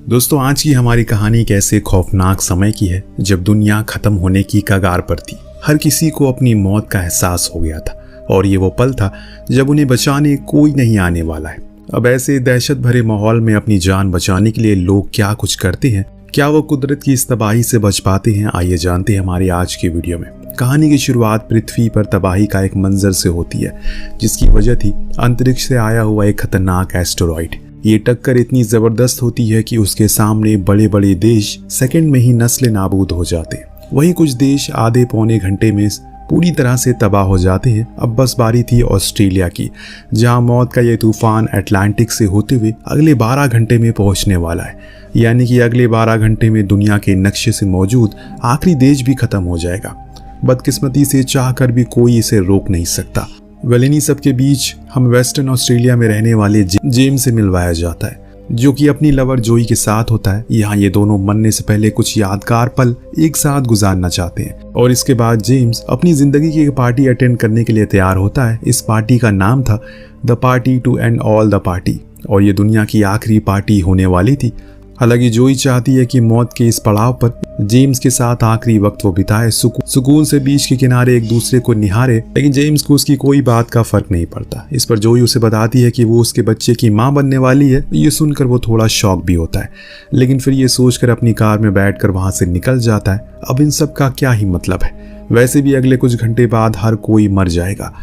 दोस्तों, आज की हमारी कहानी एक ऐसे खौफनाक समय की है जब दुनिया खत्म होने की कगार पर थी। हर किसी को अपनी मौत का एहसास हो गया था और ये वो पल था जब उन्हें बचाने कोई नहीं आने वाला है। अब ऐसे दहशत भरे माहौल में अपनी जान बचाने के लिए लोग क्या कुछ करते हैं, क्या वो कुदरत की इस तबाही से बच पाते हैं, आइए जानते हैं हमारी आज की वीडियो में। कहानी की शुरुआत पृथ्वी पर तबाही का एक मंजर से होती है, जिसकी वजह थी अंतरिक्ष से आया हुआ एक खतरनाक एस्टेरॉइड। ये टक्कर इतनी जबरदस्त होती है कि उसके सामने बड़े बड़े देश सेकंड में ही नस्ल नाबूद हो जाते हैं। वहीं कुछ देश आधे पौने घंटे में पूरी तरह से तबाह हो जाते हैं। अब बस बारी थी ऑस्ट्रेलिया की, जहां मौत का ये तूफान अटलांटिक से होते हुए अगले 12 घंटे में पहुंचने वाला है। यानी कि अगले 12 घंटे में दुनिया के नक्शे से मौजूद आखिरी देश भी खत्म हो जाएगा। बदकिस्मती से चाहकर भी कोई इसे रोक नहीं सकता। इन्हीं सब के बीच हम वेस्टर्न ऑस्ट्रेलिया में रहने वाले जेम्स से मिलवाया जाता है, जो कि अपनी लवर जोई के साथ होता है। यहाँ ये दोनों मरने से पहले कुछ यादगार पल एक साथ गुजारना चाहते हैं और इसके बाद जेम्स अपनी जिंदगी की एक पार्टी अटेंड करने के लिए तैयार होता है। इस पार्टी का नाम था the party to end all the party और ये दुनिया की आखिरी पार्टी होने वाली थी। हालांकि जोई चाहती है कि मौत के इस पड़ाव पर जेम्स के साथ आखिरी वक्त वो बिताए, सुकून से बीच के किनारे एक दूसरे को निहारे, लेकिन जेम्स को उसकी कोई बात का फर्क नहीं पड़ता। इस पर जोई उसे बताती है कि वो उसके बच्चे की मां बनने वाली है। ये सुनकर वो थोड़ा शॉक भी होता है, लेकिन फिर ये सोचकर अपनी कार में बैठकर वहां से निकल जाता है। अब इन सब का क्या ही मतलब है, वैसे भी अगले कुछ घंटे बाद हर कोई मर जाएगा।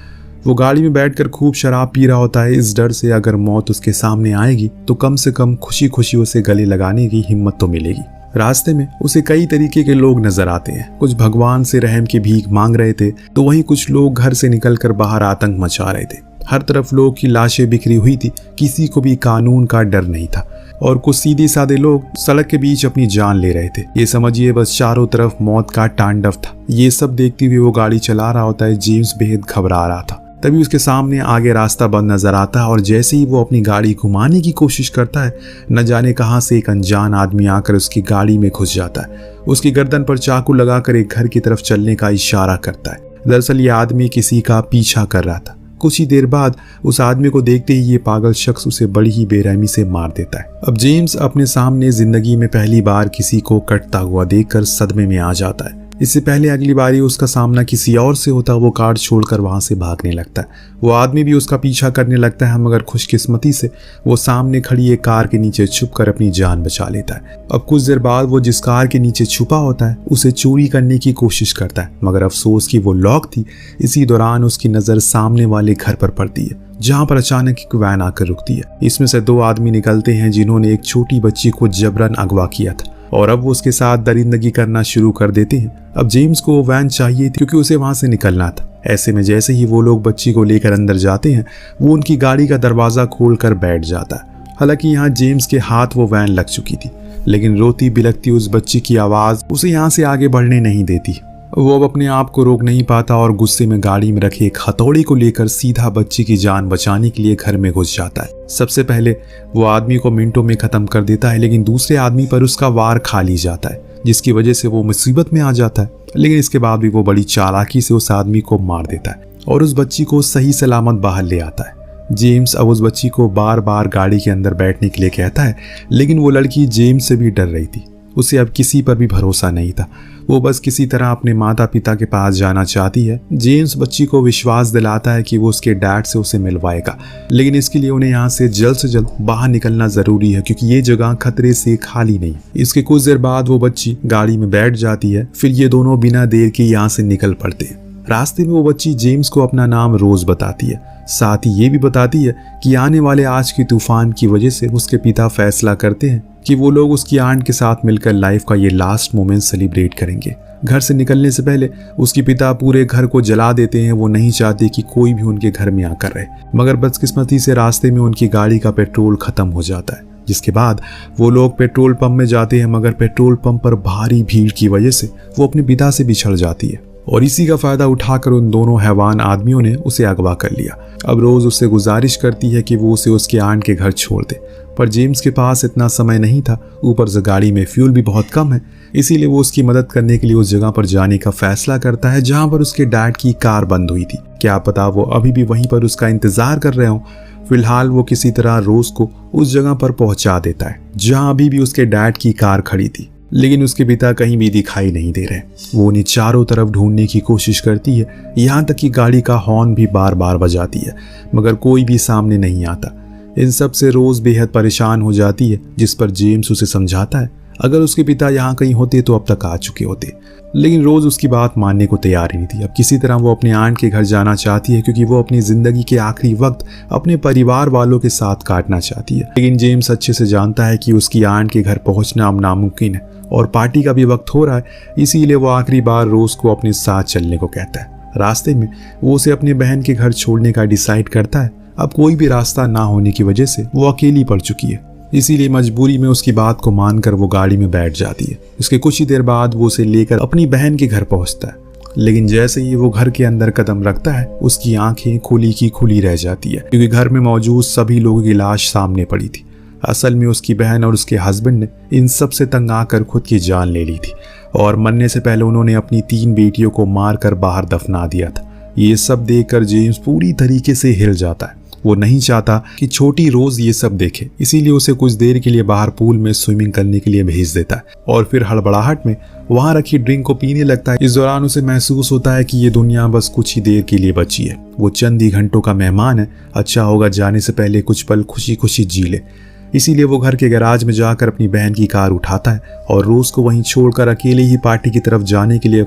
वो गाड़ी में बैठकर खूब शराब पी रहा होता है, इस डर से अगर मौत उसके सामने आएगी तो कम से कम खुशी खुशी उसे गले लगाने की हिम्मत तो मिलेगी। रास्ते में उसे कई तरीके के लोग नजर आते हैं। कुछ भगवान से रहम की भीख मांग रहे थे, तो वहीं कुछ लोग घर से निकलकर बाहर आतंक मचा रहे थे। हर तरफ लोग की लाशें बिखरी हुई थी, किसी को भी कानून का डर नहीं था और कुछ सीधे साधे लोग सड़क के बीच अपनी जान ले रहे थे। ये समझिए बस चारों तरफ मौत का तांडव था। ये सब देखते हुए वो गाड़ी चला रहा होता है। जेम्स बेहद घबरा रहा था। तभी उसके सामने आगे रास्ता बंद नजर आता है और जैसे ही वो अपनी गाड़ी घुमाने की कोशिश करता है, न जाने कहां से एक अनजान आदमी आकर उसकी गाड़ी में घुस जाता है। उसकी गर्दन पर चाकू लगाकर एक घर की तरफ चलने का इशारा करता है। दरअसल ये आदमी किसी का पीछा कर रहा था। कुछ ही देर बाद उस आदमी को देखते ही ये पागल शख्स उसे बड़ी ही बेरहमी से मार देता है। अब जेम्स अपने सामने जिंदगी में पहली बार किसी को कटता हुआ देखकर सदमे में आ जाता है। इससे पहले अगली बारी उसका सामना किसी और से होता, वो कार छोड़कर वहां से भागने लगता है। वो आदमी भी उसका पीछा करने लगता है, मगर खुशकिस्मती से वो सामने खड़ी एक कार के नीचे छुपकर अपनी जान बचा लेता है। अब कुछ देर बाद वो जिस कार के नीचे छुपा होता है उसे चोरी करने की कोशिश करता है, मगर अफसोस कि वो लॉक थी। इसी दौरान उसकी नजर सामने वाले घर पर पड़ती है, जहां पर अचानक एक वैन आकर रुकती है। इसमें से 2 आदमी निकलते हैं जिन्होंने एक छोटी बच्ची को जबरन अगवा किया था और अब वो उसके साथ दरिंदगी करना शुरू कर देते हैं। अब जेम्स को वैन चाहिए थी क्योंकि उसे वहां से निकलना था। ऐसे में जैसे ही वो लोग बच्ची को लेकर अंदर जाते हैं, वो उनकी गाड़ी का दरवाजा खोलकर बैठ जाता है। हालांकि यहाँ जेम्स के हाथ वो वैन लग चुकी थी, लेकिन रोती बिलखती उस बच्ची की आवाज उसे यहाँ से आगे बढ़ने नहीं देती। वो अब अपने आप को रोक नहीं पाता और गुस्से में गाड़ी में रखे एक हथौड़े को लेकर सीधा बच्ची की जान बचाने के लिए घर में घुस जाता है। सबसे पहले वो आदमी को मिनटों में खत्म कर देता है, लेकिन दूसरे आदमी पर उसका वार खा ली जाता है, जिसकी वजह से वो मुसीबत में आ जाता है। लेकिन इसके बाद भी वो बड़ी चालाकी से उस आदमी को मार देता है और उस बच्ची को सही सलामत बाहर ले आता है। जेम्स अब उस बच्ची को बार बार गाड़ी के अंदर बैठने के लिए कहता है, लेकिन वो लड़की जेम्स से भी डर रही थी। उसे अब किसी पर भी भरोसा नहीं था। वो बस किसी तरह अपने माता पिता के पास जाना चाहती है। जेम्स बच्ची को विश्वास दिलाता है कि वो उसके डैड से उसे मिलवाएगा, लेकिन इसके लिए उन्हें यहाँ से जल्द बाहर निकलना जरूरी है क्योंकि ये जगह खतरे से खाली नहीं। इसके कुछ देर बाद वो बच्ची गाड़ी में बैठ जाती है। फिर ये दोनों बिना देर के यहाँ से निकल पड़ते हैं। रास्ते में वो बच्ची जेम्स को अपना नाम रोज बताती है, साथ ही ये भी बताती है कि आने वाले आज के तूफान की वजह से उसके पिता फैसला करते हैं कि वो लोग उसकी आंट के साथ मिलकर लाइफ का ये लास्ट मोमेंट सेलिब्रेट करेंगे। घर से निकलने से पहले उसके पिता पूरे घर को जला देते हैं। वो नहीं चाहते कि कोई भी उनके घर में आकर रहे, मगर बदकिस्मती से रास्ते में उनकी गाड़ी का पेट्रोल खत्म हो जाता है, जिसके बाद वो लोग पेट्रोल पंप में जाते हैं, मगर पेट्रोल पंप पर भारी भीड़ की वजह से वो अपने पिता से बिछड़ जाती है और इसी का फायदा उठाकर उन दोनों हैवान आदमियों ने उसे अगवा कर लिया। अब रोज उससे गुजारिश करती है कि वो उसे उसके आंट के घर छोड़ दे, पर जेम्स के पास इतना समय नहीं था। ऊपर से गाड़ी में फ्यूल भी बहुत कम है, इसीलिए वो उसकी मदद करने के लिए उस जगह पर जाने का फैसला करता है जहां पर उसके डैड की कार बंद हुई थी। क्या पता वो अभी भी वहीं पर उसका इंतजार कर रहे हो। फिलहाल वो किसी तरह रोज को उस जगह पर पहुंचा देता है जहां अभी भी उसके डैड की कार खड़ी थी, लेकिन उसके पिता कहीं भी दिखाई नहीं दे रहे। वो उन्हें चारों तरफ ढूंढने की कोशिश करती है, यहाँ तक कि गाड़ी का हॉर्न भी बार बार बजाती है, मगर कोई भी सामने नहीं आता। इन सब से रोज बेहद परेशान हो जाती है, जिस पर जेम्स उसे समझाता है अगर उसके पिता यहाँ कहीं होते तो अब तक आ चुके होते, लेकिन रोज उसकी बात मानने को तैयार ही नहीं थी। अब किसी तरह वो अपने आंट के घर जाना चाहती है, क्योंकि वो अपनी जिंदगी के आखिरी वक्त अपने परिवार वालों के साथ काटना चाहती है। लेकिन जेम्स अच्छे से जानता है कि उसकी आंट के घर पहुंचना अब नामुमकिन है और पार्टी का भी वक्त हो रहा है, इसीलिए वो आखिरी बार रोज को अपने साथ चलने को कहता है। रास्ते में वो उसे अपने बहन के घर छोड़ने का डिसाइड करता है। अब कोई भी रास्ता ना होने की वजह से वो अकेली पड़ चुकी है, इसीलिए मजबूरी में उसकी बात को मानकर वो गाड़ी में बैठ जाती है। उसके कुछ ही देर बाद वो उसे लेकर अपनी बहन के घर पहुंचता है, लेकिन जैसे ही वो घर के अंदर कदम रखता है उसकी आंखें खुली की खुली रह जाती है, क्योंकि घर में मौजूद सभी लोगों की लाश सामने पड़ी थी। असल में उसकी बहन और उसके हस्बैंड ने इन सब से तंग आकर खुद की जान ले ली थी और मरने से पहले उन्होंने अपनी 3 बेटियों को मारकर बाहर दफना दिया था। ये सब देखकर जेम्स पूरी तरीके से हिल जाता है। वो नहीं चाहता कि छोटी रोज ये सब देखे, इसीलिए उसे कुछ देर के लिए बाहर पूल में स्विमिंग करने के लिए भेज देता है और फिर हड़बड़ाहट में वहां रखी ड्रिंक को पीने लगता है। इस दौरान उसे महसूस होता है कि ये दुनिया बस कुछ ही देर के लिए बची है, वो चंद ही घंटों का मेहमान है, अच्छा होगा जाने से पहले कुछ पल खुशी खुशी जी ले। इसीलिए वो घर के गैराज में जाकर अपनी बहन की कार उठाता है और रोज को वहीं छोड़कर अकेले ही पार्टी की तरफ जाने के लिए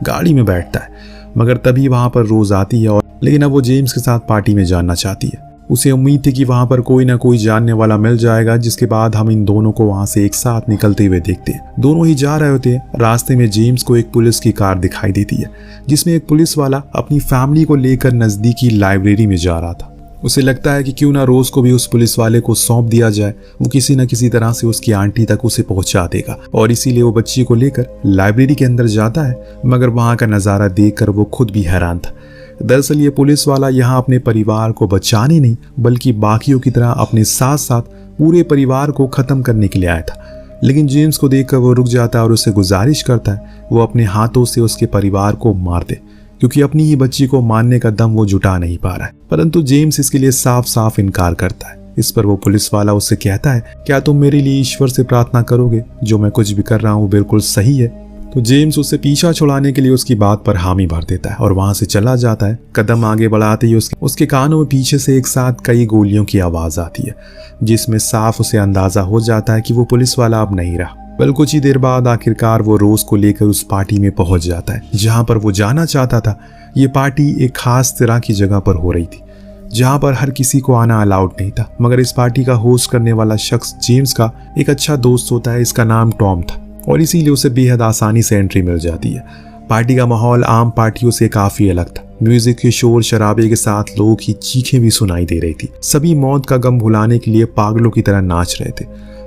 गाड़ी में बैठता है। मगर तभी वहां पर रोज आती है, लेकिन अब वो जेम्स के साथ पार्टी में जाना चाहती है। उसे उम्मीद थी कि वहां पर कोई ना कोई जानने वाला मिल जाएगा, जिसके बाद हम इन दोनों को वहां से एक साथ निकलते हुए देखते हैं। दोनों ही जा रहे होते हैं। रास्ते में जेम्स को एक पुलिस की कार दिखाई देती है, जिसमें एक पुलिस वाला अपनी फैमिली को लेकर नजदीकी लाइब्रेरी में जा रहा था। उसे लगता है कि क्यों ना रोज को भी उस पुलिस वाले को सौंप दिया जाए, वो किसी न किसी तरह से उसकी आंटी तक उसे पहुंचा देगा। और इसीलिए वो बच्ची को लेकर लाइब्रेरी के अंदर जाता है, मगर वहां का नजारा देखकर वो खुद भी हैरान था। दरअसल ये पुलिस वाला यहाँ अपने परिवार को बचाने नहीं, बल्कि बाकियों की तरह अपने साथ साथ पूरे परिवार को खत्म करने के लिए आया था। लेकिन जेम्स को देखकर वो रुक जाता है और उससे गुजारिश करता है वो अपने हाथों से उसके परिवार को मार दे, क्योंकि अपनी ही बच्ची को मारने का दम वो जुटा नहीं पा रहा है। परंतु जेम्स इसके लिए साफ साफ इनकार करता है। इस पर वो पुलिस वाला उससे कहता है, क्या तुम मेरे लिए ईश्वर से प्रार्थना करोगे? जो मैं कुछ भी कर रहा हूँ बिल्कुल सही है। तो जेम्स उससे पीछा छुड़ाने के लिए उसकी बात पर हामी भर देता है और वहां से चला जाता है। कदम आगे बढ़ाते ही उसके कानों में पीछे से एक साथ कई गोलियों की आवाज आती है, जिसमें साफ उसे अंदाजा हो जाता है कि वो पुलिस वाला अब नहीं रहा। बल कुछ ही देर बाद आखिरकार वो रोज को लेकर उस पार्टी में पहुंच जाता है जहां पर वो जाना चाहता था। ये पार्टी एक खास तरह की जगह पर हो रही थी, जहां पर हर किसी को आना अलाउड नहीं था, मगर इस पार्टी का होस्ट करने वाला शख्स जेम्स का एक अच्छा दोस्त होता है। इसका नाम टॉम था और इसीलिए उसे बेहद आसानी से एंट्री मिल जाती है। पार्टी का माहौल आम पार्टियों से काफी अलग था। म्यूजिक के शोर शराबे के साथ लोगों की चीखें भी सुनाई दे रही थी। सभी मौत का गम भुलाने के लिए पागलों की तरह नाच रहे थे।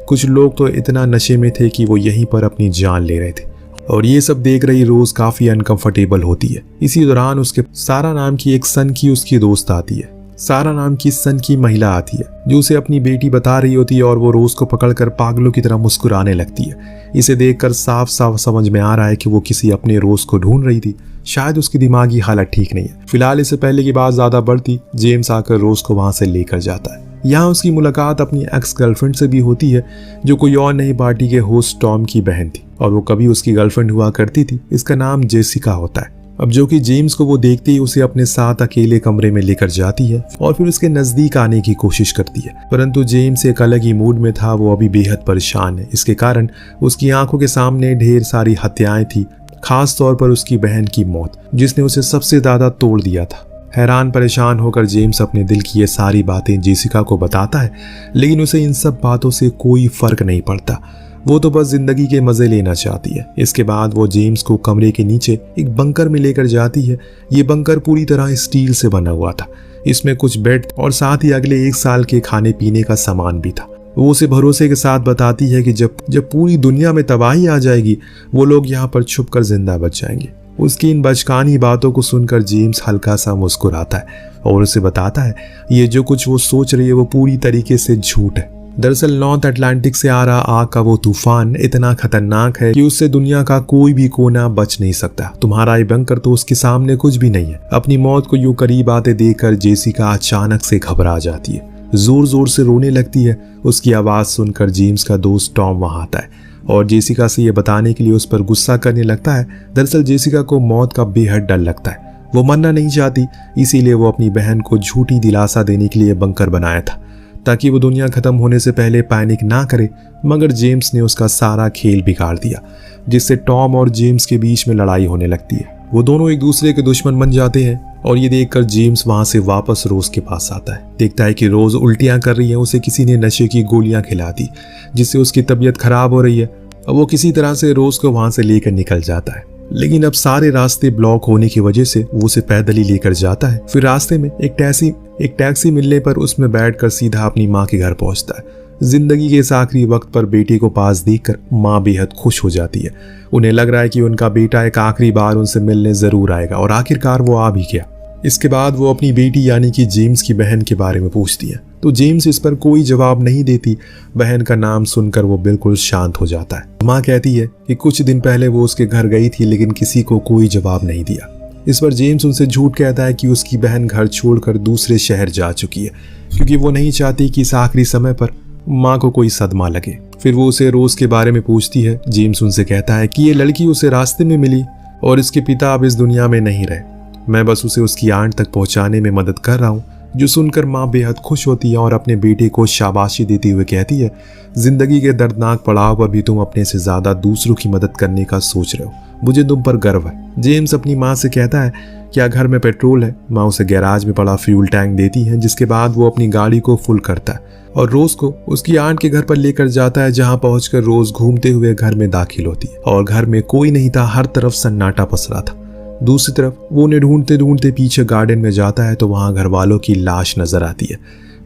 कुछ लोग तो इतना नशे में थे कि वो यहीं पर अपनी जान ले रहे थे और ये सब देख रही रोज काफी अनकंफर्टेबल होती है। इसी दौरान उसके सारा नाम की एक सन की उसकी दोस्त आती है। सारा नाम की सन की महिला आती है जो उसे अपनी बेटी बता रही होती है और वो रोज को पकड़कर पागलों की तरह मुस्कुराने लगती है। इसे देखकर साफ साफ समझ में आ रहा है कि वो किसी अपने रोज को ढूंढ रही थी। शायद उसकी दिमागी हालत ठीक नहीं है। फिलहाल इससे पहले की बात ज्यादा बढ़ती, जेम्स आकर रोज को वहां से लेकर जाता है। यहाँ उसकी मुलाकात अपनी एक्स गर्लफ्रेंड से भी होती है, जो कोई और नहीं पार्टी के होस्ट टॉम की बहन थी और वो कभी उसकी गर्लफ्रेंड हुआ करती थी। इसका नाम जेसिका होता है। अब जो कि जेम्स को वो देखते ही उसे अपने साथ अकेले कमरे में लेकर जाती है और फिर उसके नजदीक आने की कोशिश करती है। परंतु जेम्स एक अलग ही मूड में था। वो अभी बेहद परेशान है। इसके कारण उसकी आंखों के सामने ढेर सारी हत्याएं थी, खास तौर पर उसकी बहन की मौत, जिसने उसे सबसे ज्यादा तोड़ दिया था। हैरान परेशान होकर जेम्स अपने दिल की ये सारी बातें जेसिका को बताता है, लेकिन उसे इन सब बातों से कोई फर्क नहीं पड़ता। वो तो बस जिंदगी के मजे लेना चाहती है। इसके बाद वो जेम्स को कमरे के नीचे एक बंकर में लेकर जाती है। ये बंकर पूरी तरह स्टील से बना हुआ था। इसमें कुछ बेड और साथ ही अगले 1 साल के खाने पीने का सामान भी था। वो उसे भरोसे के साथ बताती है कि जब पूरी दुनिया में तबाही आ जाएगी, वो लोग यहाँ पर छुप कर जिंदा बच जाएंगे। उसकी इन बचकानी बातों को सुनकर जेम्स हल्का सा मुस्कुराता है और उसे बताता है ये जो कुछ वो सोच रही है वो पूरी तरीके से झूठ है। दरअसल नॉर्थ अटलांटिक से आ रहा आग का वो तूफान इतना खतरनाक है कि उससे दुनिया का कोई भी कोना बच नहीं सकता। तुम्हारा ये बंकर तो उसके सामने कुछ भी नहीं है। अपनी मौत को यूं करीब आते देखकर जेसिका अचानक से घबरा जाती है, जोर जोर से रोने लगती है। उसकी आवाज सुनकर जेम्स का दोस्त टॉम वहां आता है और जेसिका से ये बताने के लिए उस पर गुस्सा करने लगता है। दरअसल जेसिका को मौत का बेहद डर लगता है। वो मरना नहीं चाहती, इसीलिए वो अपनी बहन को झूठी दिलासा देने के लिए बंकर बनाया था ताकि वो दुनिया खत्म होने से पहले पैनिक ना करे। मगर जेम्स ने उसका सारा खेल बिगाड़ दिया, जिससे टॉम और जेम्स के बीच में लड़ाई होने लगती है। वो दोनों एक दूसरे के दुश्मन बन जाते हैं और ये देखकर जेम्स वहां से वापस रोज के पास आता है। देखता है कि रोज उल्टियां कर रही है, उसे किसी ने नशे की गोलियां खिला दी जिससे उसकी तबीयत खराब हो रही है। अब वो किसी तरह से रोज को वहां से लेकर निकल जाता है, लेकिन अब सारे रास्ते ब्लॉक होने की वजह से वो उसे पैदल ही लेकर जाता है। फिर रास्ते में एक टैक्सी मिलने पर उसमें बैठकर सीधा अपनी माँ के घर पहुंचता है। जिंदगी के इस आखिरी वक्त पर बेटे को पास देखकर माँ बेहद खुश हो जाती है। उन्हें लग रहा है कि उनका बेटा एक आखिरी बार उनसे मिलने जरूर आएगा और आखिरकार वो आ भी गया। इसके बाद वो अपनी बेटी यानी कि जेम्स की बहन के बारे में पूछती है तो जेम्स इस पर कोई जवाब नहीं देती। बहन का नाम सुनकर वो बिल्कुल शांत हो जाता है। माँ कहती है कि कुछ दिन पहले वो उसके घर गई थी लेकिन किसी को कोई जवाब नहीं दिया। इस पर जेम्स उनसे झूठ कहता है कि उसकी बहन घर छोड़कर दूसरे शहर जा चुकी है क्योंकि वो नहीं चाहती कि इस आखिरी समय पर माँ को कोई सदमा लगे। फिर वो उसे रोज के बारे में पूछती है। जेम्स उनसे कहता है कि ये लड़की उसे रास्ते में मिली और इसके पिता अब इस दुनिया में नहीं रहे। मैं बस उसे उसकी आंट तक पहुंचाने में मदद कर रहा हूँ। जो सुनकर माँ बेहद खुश होती है और अपने बेटे को शाबाशी देते हुए कहती है, जिंदगी के दर्दनाक पड़ाव पर भी तुम अपने से ज्यादा दूसरों की मदद करने का सोच रहे हो, मुझे तुम पर गर्व है। जेम्स अपनी माँ से कहता है क्या घर में पेट्रोल है। माँ उसे गैराज में पड़ा फ्यूल टैंक देती है, जिसके बाद वो अपनी गाड़ी को फुल करता है और रोज को उसकी आंट के घर पर लेकर जाता है, जहाँ पहुंचकर रोज घूमते हुए घर में दाखिल होती है और घर में कोई नहीं था, हर तरफ सन्नाटा पसरा था। दूसरी तरफ वो उन्हें ढूंढते ढूंढते पीछे गार्डन में जाता है तो वहां घर वालों की लाश नजर आती है।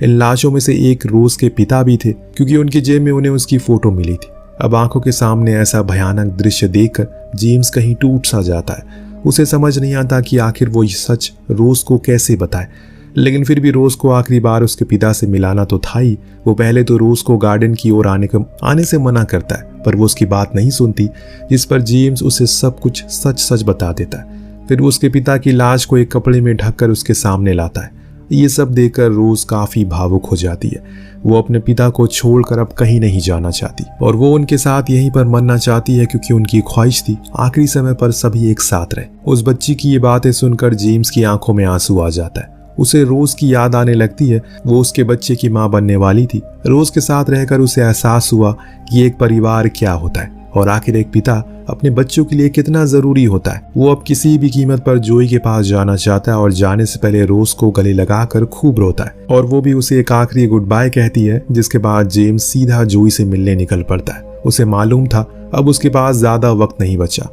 इन लाशों में से एक रोज के पिता भी थे क्योंकि उनकी जेब में उन्हें उसकी फोटो मिली थी। अब आंखों के सामने ऐसा भयानक दृश्य देखकर जेम्स कहीं टूट सा जाता है। उसे समझ नहीं आता कि आखिर वो ये सच रोज को कैसे बताए, लेकिन फिर भी रोज को आखिरी बार उसके पिता से मिलाना तो था ही। वो पहले तो रोज को गार्डन की ओर आने से मना करता है, पर वो उसकी बात नहीं सुनती, जिस पर जेम्स उसे सब कुछ सच सच बता देता है। फिर वो उसके पिता की लाश को एक कपड़े में ढककर उसके सामने लाता है। ये सब देखकर रोज काफी भावुक हो जाती है। वो अपने पिता को छोड़कर अब कहीं नहीं जाना चाहती और वो उनके साथ यहीं पर मरना चाहती है क्योंकि उनकी ख्वाहिश थी आखिरी समय पर सभी एक साथ रहे। उस बच्ची की ये बातें सुनकर जेम्स की आंखों में आंसू आ जाता है। उसे रोज की याद आने लगती है। वो उसके बच्चे की माँ बनने वाली थी। रोज के साथ रहकर उसे एहसास हुआ कि एक परिवार क्या होता है और आखिर एक पिता अपने बच्चों के लिए कितना जरूरी होता है। वो अब किसी भी कीमत पर जोई के पास जाना चाहता है और जाने से पहले रोज को गले लगाकर खूब रोता है और वो भी उसे एक आखिरी गुड बाय कहती है, जिसके बाद जेम्स सीधा जोई से मिलने निकल पड़ता है। उसे मालूम था अब उसके पास ज्यादा वक्त नहीं बचा।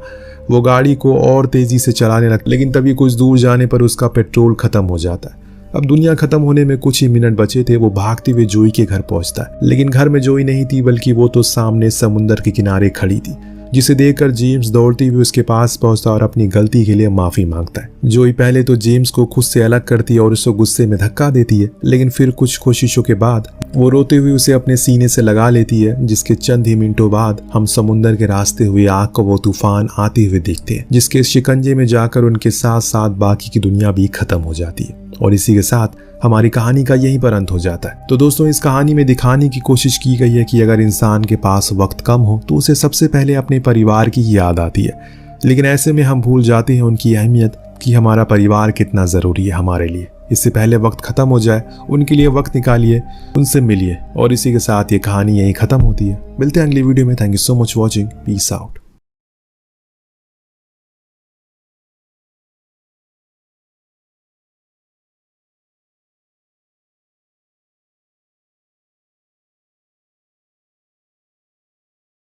वो गाड़ी को और तेजी से चलाने लगता, लेकिन तभी कुछ दूर जाने पर उसका पेट्रोल खत्म हो जाता है। अब दुनिया खत्म होने में कुछ ही मिनट बचे थे। वो भागते हुए जोई के घर पहुंचता है, लेकिन घर में जोई नहीं थी, बल्कि वो तो सामने समुद्र के किनारे खड़ी थी, जिसे देखकर जेम्स दौड़ते हुए उसके पास पहुंचता और अपनी गलती के लिए माफी मांगता है। जोई पहले तो जेम्स को खुद से अलग करती है और उसे गुस्से में धक्का देती है, लेकिन फिर कुछ कोशिशों के बाद वो रोते हुए उसे अपने सीने से लगा लेती है, जिसके चंद ही मिनटों बाद हम समुद्र के रास्ते हुए आग को वो तूफान आते हुए देखते हैं, जिसके शिकंजे में जाकर उनके साथ साथ बाकी की दुनिया भी खत्म हो जाती है। और इसी के साथ हमारी कहानी का यहीं पर अंत हो जाता है। तो दोस्तों, इस कहानी में दिखाने की कोशिश की गई है कि अगर इंसान के पास वक्त कम हो तो उसे सबसे पहले अपने परिवार की याद आती है, लेकिन ऐसे में हम भूल जाते हैं उनकी अहमियत कि हमारा परिवार कितना ज़रूरी है हमारे लिए। इससे पहले वक्त ख़त्म हो जाए, उनके लिए वक्त निकालिए, उनसे मिलिए। और इसी के साथ ये कहानी यहीं ख़त्म होती है। मिलते हैं अगली वीडियो में। Thank you so much watching. Peace out.